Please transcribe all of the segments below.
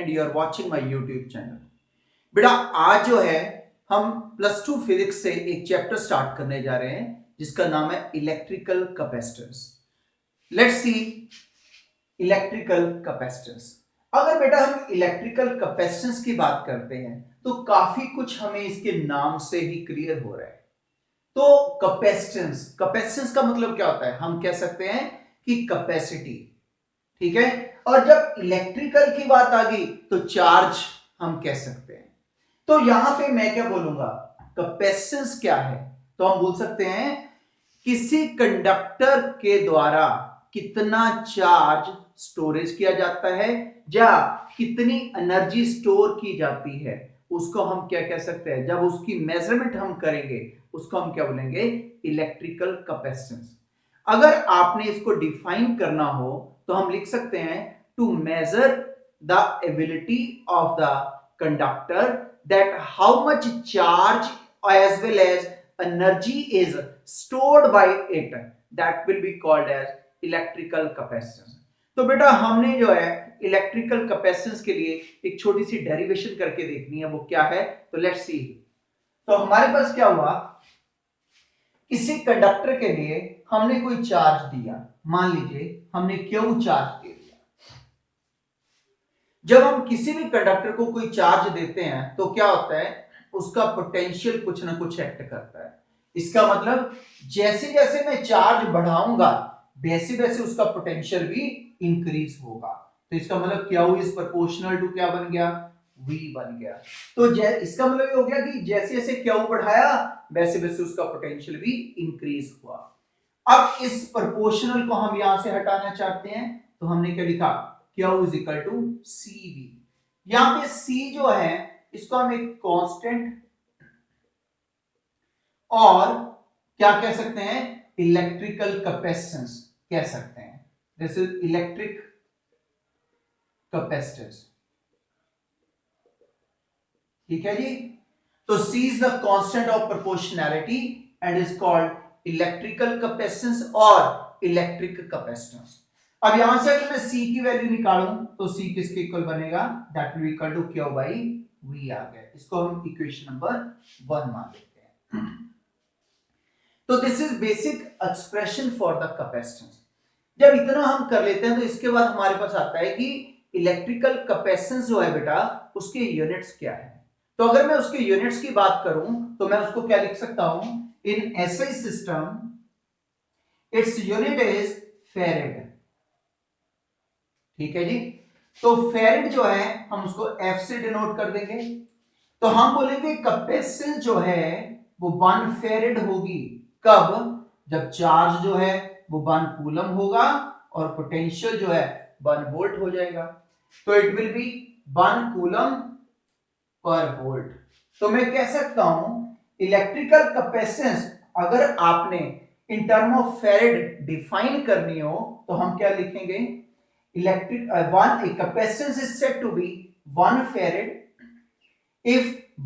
and you are watching my YouTube channel. बेटा आज जो है हम +2 फिजिक्स से एक चैप्टर स्टार्ट करने जा रहे हैं जिसका नाम है electrical capacitance. Let's see electrical capacitance. अगर बेटा हम इलेक्ट्रिकल कैपेसिटेंस की बात करते हैं तो काफी कुछ हमें इसके नाम से ही क्लियर हो रहा है. तो कैपेसिटेंस का मतलब क्या होता है? हम कह सकते हैं कि कैपेसिटी, ठीक है. और जब इलेक्ट्रिकल की बात आ गई तो चार्ज हम कह सकते हैं. तो यहां पे मैं क्या बोलूंगा, कैपेसिटेंस क्या है? तो हम बोल सकते हैं किसी कंडक्टर के द्वारा कितना चार्ज स्टोरेज किया जाता है या कितनी एनर्जी स्टोर की जाती है, उसको हम क्या कह सकते हैं. जब उसकी मेजरमेंट हम करेंगे उसको हम क्या बोलेंगे, इलेक्ट्रिकल कैपेसिटेंस. अगर आपने इसको डिफाइन करना हो तो हम लिख सकते हैं to measure the ability of the conductor that how much charge as well as energy is stored by it, that will be called as electrical capacitance. तो बेटा हमने जो है इलेक्ट्रिकल कैपेसिटेंस के लिए एक छोटी सी डेरिवेशन करके देखनी है, वो क्या है. तो लेट्स सी. तो हमारे पास क्या हुआ, किसी कंडक्टर के लिए हमने कोई चार्ज दिया. मान लीजिए हमने क्यू चार्ज दे दिया. जब हम किसी भी कंडक्टर को कोई चार्ज देते हैं तो क्या होता है, उसका पोटेंशियल कुछ ना कुछ एक्ट करता है. इसका मतलब जैसे जैसे मैं चार्ज बढ़ाऊंगा वैसे वैसे उसका पोटेंशियल भी इंक्रीज होगा. तो इसका मतलब क्यू इज प्रोपोर्शनल टू क्या बन गया, V बन गया. तो इसका मतलब ये हो गया कि जैसे जैसे क्यू बढ़ाया वैसे वैसे उसका पोटेंशियल भी इंक्रीज हुआ. अब इस प्रोपोर्शनल को हम यहां से हटाना चाहते हैं तो हमने क्या लिखा, Q is equal to CV. यहां पे C जो है इसको हम एक कांस्टेंट और क्या कह सकते हैं, इलेक्ट्रिकल कैपेसिटेंस कह सकते हैं. This is electric capacitance. ठीक है जी. तो C is the constant of proportionality and is called electrical capacitance और electric capacitance. अब यहां से अगर मैं C की वैल्यू निकालूं तो C किसके इक्वल बनेगा, that will be equal to Q by V आ गया. इसको हम इक्वेशन नंबर 1 मान लेते हैं. तो this is basic expression for the capacitance. जब इतना हम कर लेते हैं तो इसके बाद हमारे पास आता है कि इलेक्ट्रिकल कैपेसिटेंस जो है बेटा उसके यूनिट्स क्या है. तो अगर मैं उसके यूनिट्स की बात करूं तो मैं उसको क्या लिख सकता हूं, in SI system it's unit is farad. ठीक है जी. तो फेरेड जो है हम उसको F से डिनोट कर देंगे. तो हम बोलेंगे कैपेसिटेंस जो है वो 1 फेरेड होगी. कब? जब चार्ज जो है वो 1 कूलम होगा और पोटेंशियल जो है 1 वोल्ट हो जाएगा. तो it will be 1 coulomb per volt. तो मैं कह सकता हूं इलेक्ट्रिकल कैपेसिटेंस अगर आपने in term of farad define करनी हो तो हम क्या लिखेंगे, electric capacitance is said to be 1 farad if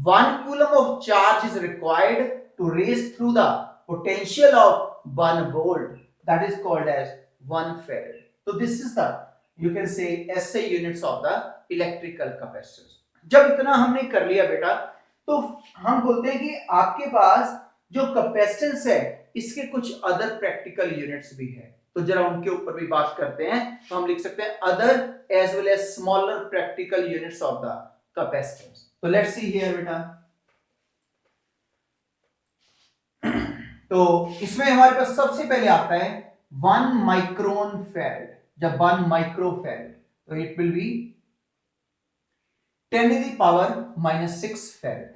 1 coulomb of charge is required to raise through the potential of 1 volt, that is called as 1 farad. So this is the, you can say, SI units of the electrical capacitance. जब इतना हमने कर लिया बेटा तो हम बोलते हैं कि आपके पास जो कैपेसिटेंस है इसके कुछ अदर प्रैक्टिकल यूनिट्स भी है. तो जरा उनके ऊपर भी बात करते हैं. तो हम लिख सकते हैं other as well as smaller practical units of the capacitance. तो लेट्स सी हियर बेटा. तो इसमें हमारे पास सबसे पहले आता है 1 माइक्रोन फेरेड. जब 1 माइक्रो फेरेड तो it will be 10 to the power -6 farad.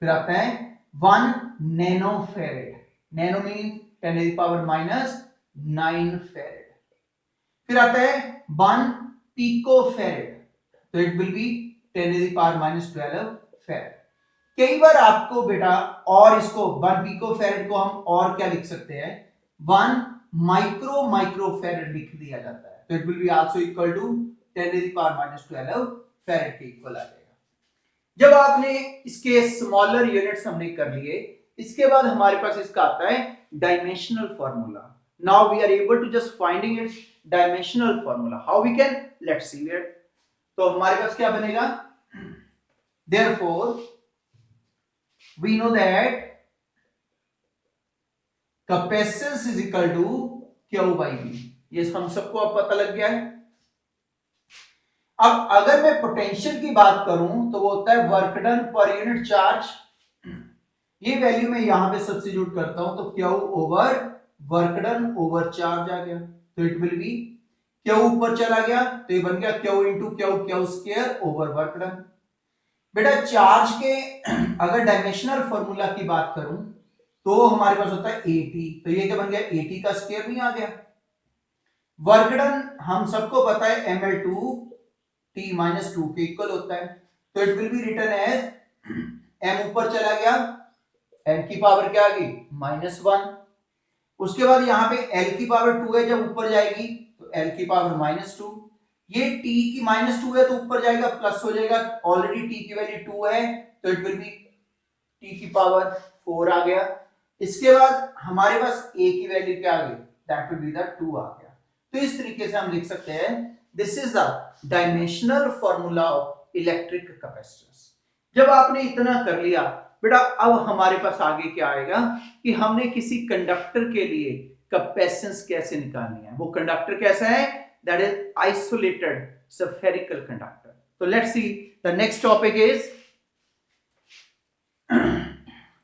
फिर आता है 1 nano farad. Nano mean 10 to the power -9 farad. फिर आता है 1 पिको फेरेड. तो it will be 10 to the power -12 farad. कई बार आपको बेटा और इसको 1 पिको फेरेड को हम और क्या लिख सकते हैं, 1 माइक्रो फेरेड लिख दिया जाता है. तो it will be also equal to 10 to the power -12 farad के इक्वल आ जाएगा. जब आपने इसके स्मॉलर यूनिट्स हमने कर लिए, इसके बाद हमारे पास इसका आता है dimensional formula. Now we are able to just finding its dimensional formula. How we can, let's see it. तो हमारे पास क्या बनेगा, therefore we know that capacitance is equal to Q by B. ये हम सबको अब पता लग गया है। अब अगर मैं पोटेंशियल की बात करूं तो वो होता है work done per unit charge. ये वैल्यू मैं यहां पे सब्स्टिट्यूट करता हूं तो Q over work done over charge आ गया, तो इट विल बी क्यू ऊपर चला गया तो ये बन गया Q into Q Q square over work done. बेटा चार्ज के अगर डायमेंशनल फॉर्मूला की बात करूं तो हमारे पास होता है एटी, तो ये क्या बन गया एटी का स्क्वायर भी आ गया। वर्क डन हम सबको पता है ml2 t माइनस 2 के इक्वल होता है, तो it will be written as m ऊपर चला गया n की पावर क्या आ गई -1। उसके बाद यहाँ पे l की पावर 2 है, जब ऊपर जाएगी तो l की पावर -2। ये t की -2 है तो ऊपर जाएगा प्लस हो जाएगा, ऑलरेडी t की वैल्यू 2 है तो इट विल बी t की पावर 4 आ गया। इसके बाद हमारे पास a की वैल्यू क्या आ गई, दैट विल बी द 2 आ गया। तो इस तरीके से हम लिख सकते हैं this is the dimensional formula of electric capacitance. जब आपने इतना कर लिया बेटा, अब हमारे पास आगे क्या आएगा कि हमने किसी कंडक्टर के लिए कैपेसिटेंस कैसे निकालनी है। वो कंडक्टर कैसा है, that is isolated spherical conductor. तो let's see the next topic is,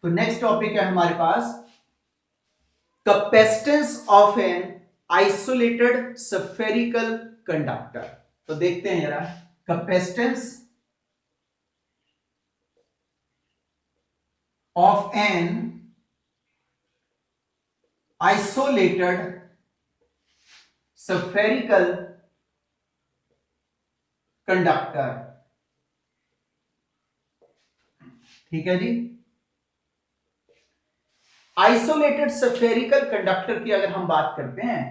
तो नेक्स्ट टॉपिक है हमारे पास capacitance of an isolated spherical conductor. तो देखते हैं जरा capacitance of an isolated spherical conductor। ठीक है जी, आइसोलेटेड स्फेरिकल कंडक्टर की अगर हम बात करते हैं,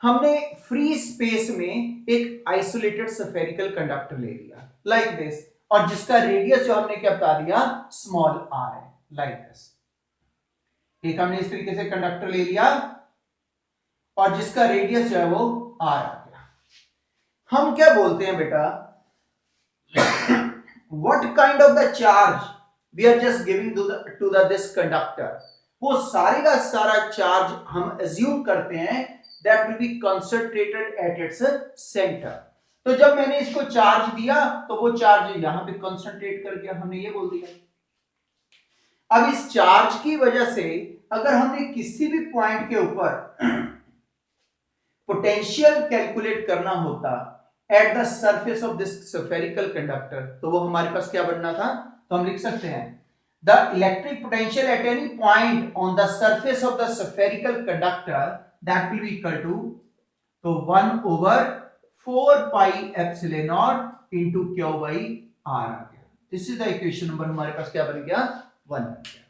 हमने फ्री स्पेस में एक आइसोलेटेड स्फेरिकल कंडक्टर ले लिया लाइक दिस, और जिसका रेडियस जो हमने क्या बता दिया स्मॉल r है, लाइक दिस। एक हमने इस तरीके से कंडक्टर ले लिया और जिसका रेडियस जो है वो r आ गया। हम क्या बोलते हैं बेटा, what kind of the charge we are just giving to the this conductor, वो सारे का सारा चार्ज हम एज्यूम करते हैं that will be concentrated at its centre. तो जब मैंने इसको चार्ज दिया तो वो चार्ज यहां पे कंसंट्रेट कर गया, हमने ये बोल दिया। अब इस चार्ज की वजह से अगर हमने किसी भी पॉइंट के ऊपर पोटेंशियल कैलकुलेट करना होता at the surface of this spherical conductor, तो वो हमारे पास क्या बनना था, तो हम लिख सकते हैं the electric potential at any point on the surface of the spherical conductor that will be equal to, तो 1 over 4 pi epsilon naught into Q by R आ गया। This is the equation number हमारे पास क्या बन गया 1 बन गया।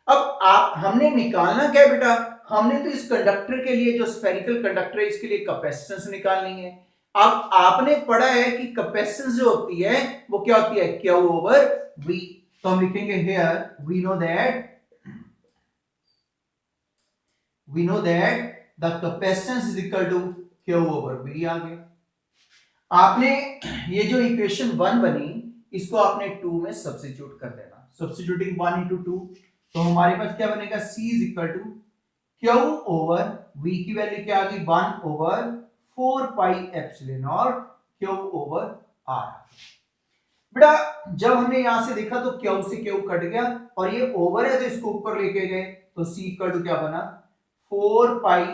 अब आप हमने निकालना क्या है बेटा, हमने तो इस कंडक्टर के लिए जो स्फेरिकल कंडक्टर है इसके लिए कैपेसिटेंस निकालनी है। अब आपने पढ़ा है कि कैपेसिटेंस जो होती है वो क्या होती है Q ओवर V, तो हम लिखेंगे here we know that the capacitance is equal to Q over V आ गया। आपने ये जो इक्वेशन 1 बनी इसको आपने 2 में सब्स्टिट्यूट कर देना, सब्स्टिट्यूटिंग 1 into 2, तो हमारे पास क्या बनेगा C is equal to Q over V की वैल्यू क्या आ गई 1 ओवर 4 पाई एप्सिलॉन और Q ओवर R। बेटा जब हमने यहां से देखा तो Q से Q कट गया और ये ओवर है तो इसको ऊपर लेके गए, तो C इक्वल टू क्या बना 4 pi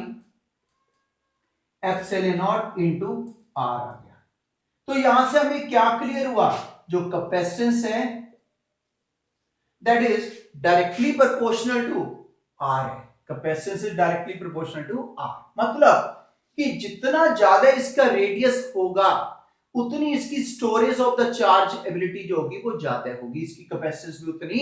epsilon naught into R आ गया। तो यहां से हमें क्या क्लियर हुआ, जो कैपेसिटेंस है that is directly proportional to R है, capacitance is directly proportional to R, मतलब कि जितना ज्यादा इसका रेडियस होगा उतनी इसकी storage of the charge ability जो होगी वो ज्यादा होगी, इसकी कैपेसिटेंस भी उतनी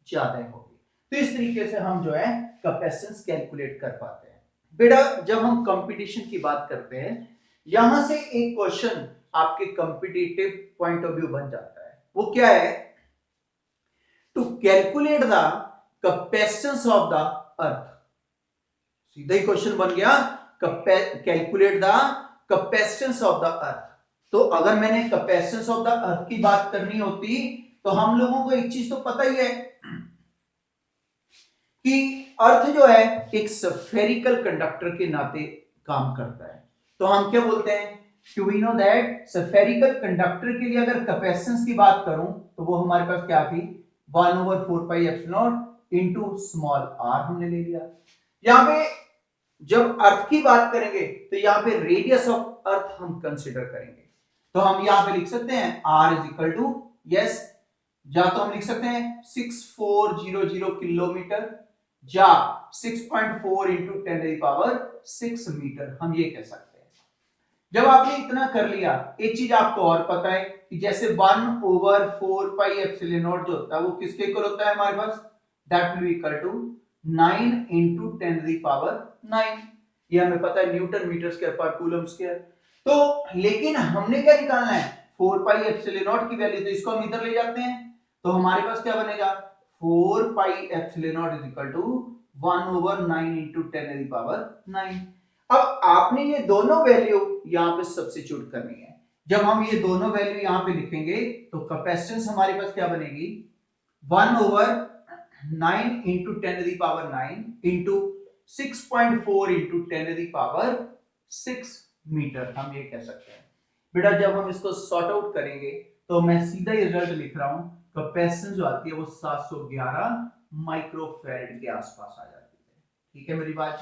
ज्यादा होगी। तो इस तरीके से हम जो है कैपेसिटेंस कैलकुलेट कर पाते हैं। बेटा जब हम कंपटीशन की बात करते हैं यहां से एक क्वेश्चन आपके कॉम्पिटिटिव पॉइंट ऑफ व्यू बन जाता है, वो क्या है, to calculate the capacitance of the earth. सीधा ही क्वेश्चन बन गया calculate the capacitance of the earth. तो अगर मैंने कैपेसिटेंस ऑफ द अर्थ की बात करनी होती तो हम लोगों को एक चीज तो पता ही है कि अर्थ जो है एक स्फेरिकल कंडक्टर के नाते काम करता है। तो हम क्या बोलते हैं कि we know that spherical conductor के लिए अगर कैपेसिटेंस की बात करूं तो वो हमारे पास क्या थी 1/4 pi epsilon into small r हमने ले लिया। यहां पे जब अर्थ की बात करेंगे तो यहां पे रेडियस ऑफ अर्थ हम कंसीडर करेंगे। तो हम यहां पे लिख सकते हैं r is equal to yes या तो हम लिख सकते हैं 6400 किलोमीटर या 6.4 इंटू 10⁻6 मीटर हम ये कह सकते हैं। जब आपने इतना कर लिया एक चीज आपको और पता है कि जैसे 1/4 पाई एप्सिलॉन नॉट जो होता है वो किसके इक्वल होता है हमारे पास that will equal to 9 into 10⁻9 ये हमें पता है न्यूटन मीटर स्क्वायर पर कूलम स्क्वायर। तो लेकिन हमने क्या निकालना है 4 पाई एप्सिलॉन नॉट की वैल्यू तो इसको हम इधर ले जाते हैं तो हमारे पास क्या बनेगा 4 pi epsilon naught is equal to 1/9 into 10⁻9। अब आपने ये दोनों वैल्यू यहां पे सब्स्टिट्यूट करनी है। जब हम ये दोनों वैल्यू यहां पे लिखेंगे तो कैपेसिटेंस हमारे पास क्या बनेगी 1/9 इंटू 10⁻9 इंटू 6.4 इंटू 10⁻6 मीटर हम ये कह सकते हैं। बेटा जब हम इसको सॉर्ट आउट करेंगे तो मैं सीधा ही रिजल्ट लिख रहा हूं कैपेसिटेंस जो आती है वो 711 माइक्रोफैरड के आसपास आ जाती है। ठीक है मेरी बात जी।